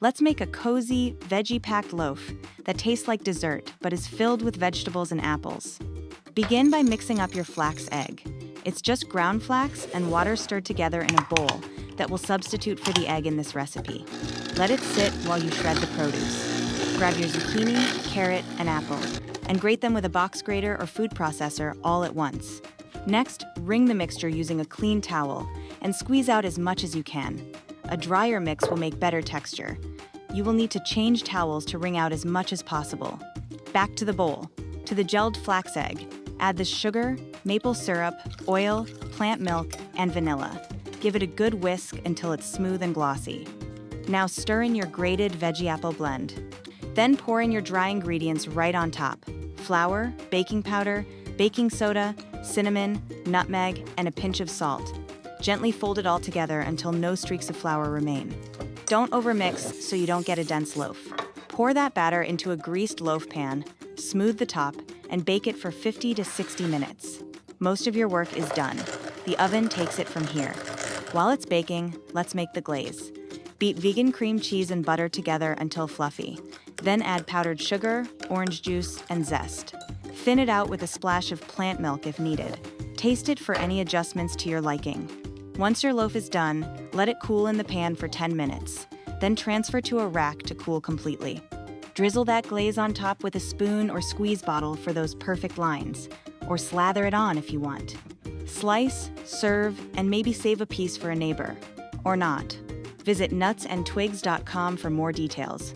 Let's make a cozy, veggie-packed loaf that tastes like dessert but is filled with vegetables and apples. Begin by mixing up your flax egg. It's just ground flax and water stirred together in a bowl that will substitute for the egg in this recipe. Let it sit while you shred the produce. Grab your zucchini, carrot, and apple, and grate them with a box grater or food processor all at once. Next, wring the mixture using a clean towel and squeeze out as much as you can. A drier mix will make better texture. You will need to change towels to wring out as much as possible. Back to the bowl. To the gelled flax egg, add the sugar, maple syrup, oil, plant milk, and vanilla. Give it a good whisk until it's smooth and glossy. Now stir in your grated veggie apple blend. Then pour in your dry ingredients right on top: flour, baking powder, baking soda, cinnamon, nutmeg, and a pinch of salt. Gently fold it all together until no streaks of flour remain. Don't overmix so you don't get a dense loaf. Pour that batter into a greased loaf pan, smooth the top, and bake it for 50 to 60 minutes. Most of your work is done. The oven takes it from here. While it's baking, let's make the glaze. Beat vegan cream cheese and butter together until fluffy. Then add powdered sugar, orange juice, and zest. Thin it out with a splash of plant milk if needed. Taste it for any adjustments to your liking. Once your loaf is done, let it cool in the pan for 10 minutes. Then transfer to a rack to cool completely. Drizzle that glaze on top with a spoon or squeeze bottle for those perfect lines, or slather it on if you want. Slice, serve, and maybe save a piece for a neighbor. Or not. Visit nutsandtwigs.com for more details.